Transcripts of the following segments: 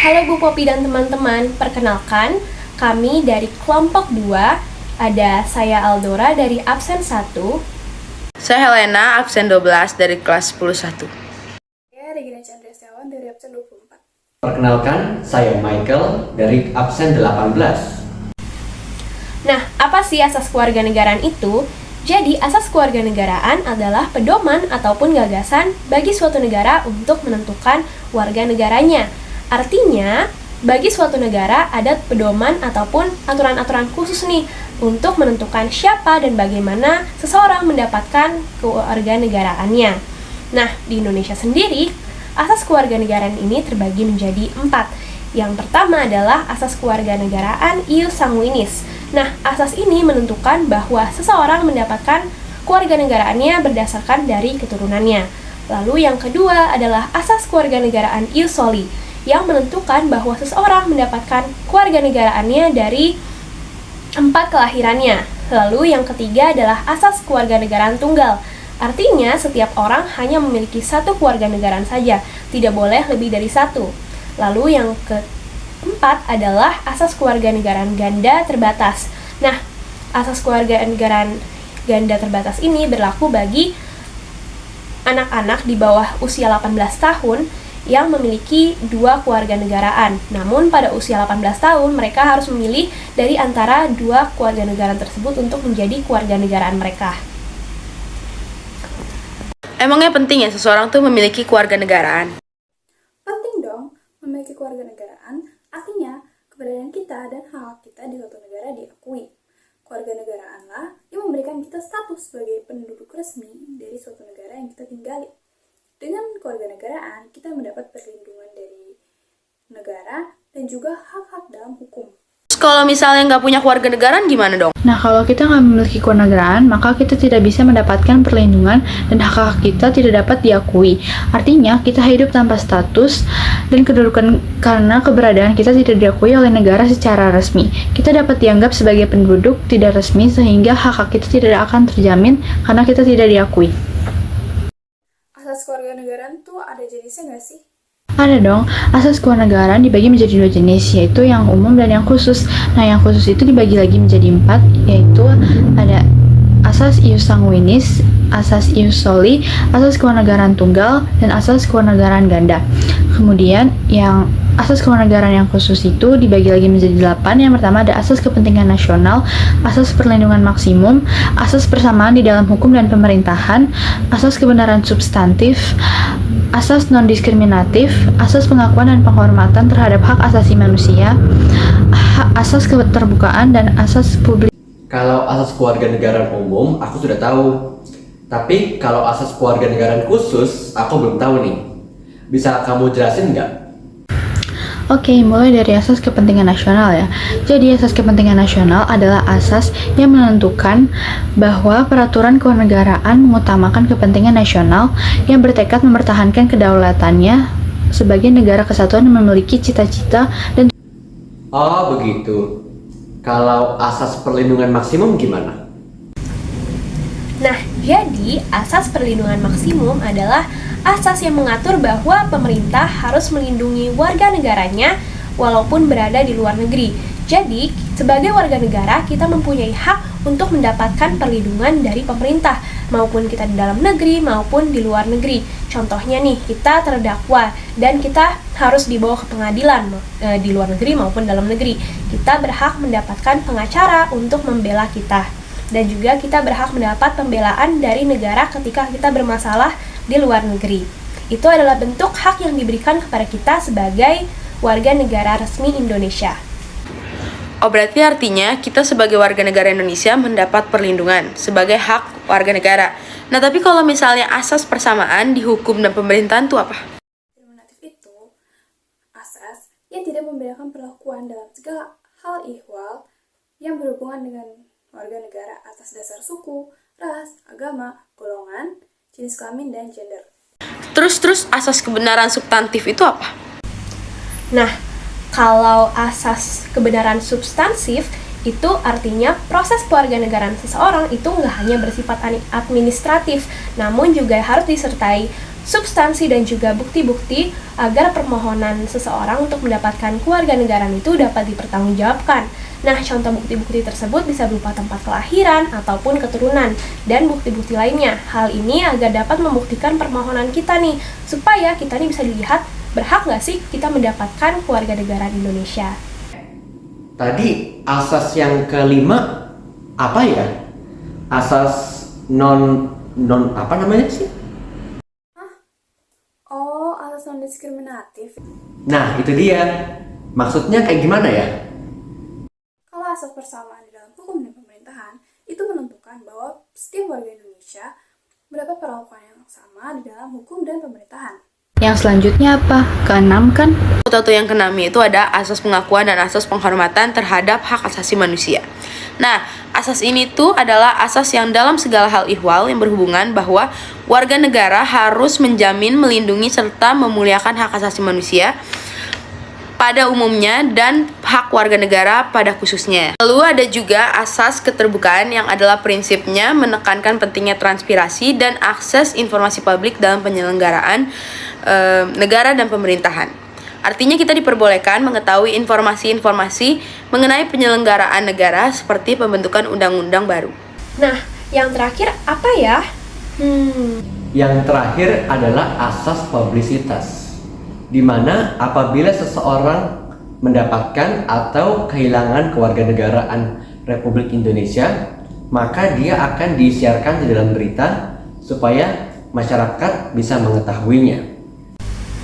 Halo Bu Popi dan teman-teman, perkenalkan kami dari kelompok 2, ada saya Aldora dari absen 1. Saya Helena, absen 12 dari kelas 101. Saya Regina Chandra Setiawan dari absen 24. Perkenalkan, saya Michael dari absen 18. Nah, apa sih asas kewarganegaraan itu? Jadi, asas kewarganegaraan adalah pedoman ataupun gagasan bagi suatu negara untuk menentukan warga negaranya. Artinya, bagi suatu negara ada pedoman ataupun aturan-aturan khusus nih untuk menentukan siapa dan bagaimana seseorang mendapatkan kewarganegaraannya. Nah, di Indonesia sendiri, asas kewarganegaraan ini terbagi menjadi 4. Yang pertama adalah asas kewarganegaraan ius sanguinis. Nah, asas ini menentukan bahwa seseorang mendapatkan kewarganegaraannya berdasarkan dari keturunannya. Lalu yang kedua adalah asas kewarganegaraan ius soli, yang menentukan bahwa seseorang mendapatkan kewarganegaraannya dari 4 kelahirannya. Lalu yang ketiga adalah asas kewarganegaraan tunggal. Artinya setiap orang hanya memiliki satu kewarganegaraan saja, tidak boleh lebih dari satu. Lalu yang keempat adalah asas kewarganegaraan ganda terbatas. Nah, asas kewarganegaraan ganda terbatas ini berlaku bagi anak-anak di bawah usia 18 tahun yang memiliki 2 kewarganegaraan. Namun pada usia 18 tahun mereka harus memilih dari antara 2 kewarganegaraan tersebut untuk menjadi kewarganegaraan mereka. Emangnya penting ya seseorang tuh memiliki kewarganegaraan? Penting dong memiliki kewarganegaraan, artinya keberadaan kita dan hak kita di suatu negara diakui. Kewarganegaraanlah yang memberikan kita status sebagai penduduk resmi dari suatu negara yang kita tinggali. Dengan kewarganegaraan, kita mendapat perlindungan dari negara dan juga hak-hak dalam hukum. Terus kalau misalnya nggak punya kewarganegaraan gimana dong? Nah, kalau kita nggak memiliki kewarganegaraan, maka kita tidak bisa mendapatkan perlindungan dan hak-hak kita tidak dapat diakui. Artinya, kita hidup tanpa status dan kedudukan karena keberadaan kita tidak diakui oleh negara secara resmi. Kita dapat dianggap sebagai penduduk tidak resmi sehingga hak-hak kita tidak akan terjamin karena kita tidak diakui. Asas kewarganegaraan tuh ada jenisnya nggak sih? Ada dong, asas kewarganegaraan dibagi menjadi 2 jenis, yaitu yang umum dan yang khusus. Nah, yang khusus itu dibagi lagi menjadi 4, yaitu ada asas ius sanguinis, asas ius soli, asas kewarganegaraan tunggal, dan asas kewarganegaraan ganda. Kemudian, yang asas kewarganegaraan yang khusus itu dibagi lagi menjadi 8. Yang pertama ada asas kepentingan nasional, asas perlindungan maksimum, asas persamaan di dalam hukum dan pemerintahan, asas kebenaran substantif, asas non-diskriminatif, asas pengakuan dan penghormatan terhadap hak asasi manusia, asas keterbukaan, dan asas publik. Kalau asas kewarganegaraan umum, aku sudah tahu. Tapi kalau asas kewarganegaraan khusus, aku belum tahu nih. Bisa kamu jelasin nggak? Oke, mulai dari asas kepentingan nasional ya. Jadi asas kepentingan nasional adalah asas yang menentukan bahwa peraturan kewarganegaraan mengutamakan kepentingan nasional yang bertekad mempertahankan kedaulatannya sebagai negara kesatuan yang memiliki cita-cita dan. Oh begitu. Kalau asas perlindungan maksimum gimana? Nah, jadi asas perlindungan maksimum adalah asas yang mengatur bahwa pemerintah harus melindungi warga negaranya walaupun berada di luar negeri. Jadi, sebagai warga negara, kita mempunyai hak untuk mendapatkan perlindungan dari pemerintah, maupun kita di dalam negeri maupun di luar negeri. Contohnya nih, kita terdakwa dan kita harus dibawa ke pengadilan di luar negeri maupun dalam negeri. Kita berhak mendapatkan pengacara untuk membela kita. Dan juga kita berhak mendapat pembelaan dari negara ketika kita bermasalah di luar negeri. Itu adalah bentuk hak yang diberikan kepada kita sebagai warga negara resmi Indonesia. Oh, berarti artinya kita sebagai warga negara Indonesia mendapat perlindungan sebagai hak warga negara. Nah, tapi kalau misalnya asas persamaan di hukum dan pemerintahan itu apa? Diskriminatif itu asas yang tidak membedakan perlakuan dalam segala hal ihwal yang berhubungan dengan warga negara atas dasar suku, ras, agama, golongan, jenis kelamin, dan gender. Terus asas kebenaran substantif itu apa? Nah, kalau asas kebenaran substansif itu artinya proses kewarganegaraan seseorang itu nggak hanya bersifat administratif, namun juga harus disertai substansi dan juga bukti-bukti agar permohonan seseorang untuk mendapatkan kewarganegaraan itu dapat dipertanggungjawabkan. Nah, contoh bukti-bukti tersebut bisa berupa tempat kelahiran ataupun keturunan dan bukti-bukti lainnya. Hal ini agar dapat membuktikan permohonan kita nih, supaya kita nih bisa dilihat berhak nggak sih kita mendapatkan kewarganegaraan Indonesia. Tadi asas yang kelima apa ya? Asas non apa namanya sih? Oh, asas non-diskriminatif. Nah, itu dia. Maksudnya kayak gimana ya? Kalau asas persamaan di dalam hukum dan pemerintahan, itu menentukan bahwa setiap warga Indonesia mendapat perlakuan yang sama di dalam hukum dan pemerintahan. Yang selanjutnya apa? Keenam kan? Atau yang keenam itu ada asas pengakuan dan asas penghormatan terhadap hak asasi manusia. Nah, asas ini tuh adalah asas yang dalam segala hal ihwal yang berhubungan bahwa warga negara harus menjamin, melindungi, serta memuliakan hak asasi manusia pada umumnya dan hak warga negara pada khususnya. Lalu ada juga asas keterbukaan yang adalah prinsipnya menekankan pentingnya transparansi dan akses informasi publik dalam penyelenggaraan negara dan pemerintahan. Artinya kita diperbolehkan mengetahui informasi-informasi mengenai penyelenggaraan negara seperti pembentukan undang-undang baru. Nah, yang terakhir apa ya? Yang terakhir adalah asas publisitas, di mana apabila seseorang mendapatkan atau kehilangan kewarganegaraan Republik Indonesia, maka dia akan disiarkan di dalam berita supaya masyarakat bisa mengetahuinya.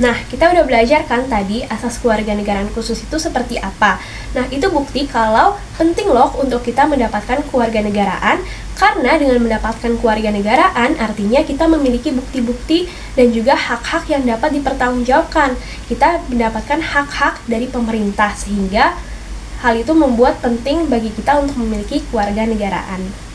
Nah, kita udah belajar kan tadi asas kewarganegaraan khusus itu seperti apa. Nah, itu bukti kalau penting loh untuk kita mendapatkan kewarganegaraan, karena dengan mendapatkan kewarganegaraan artinya kita memiliki bukti-bukti dan juga hak-hak yang dapat dipertanggungjawabkan. Kita mendapatkan hak-hak dari pemerintah, sehingga hal itu membuat penting bagi kita untuk memiliki kewarganegaraan.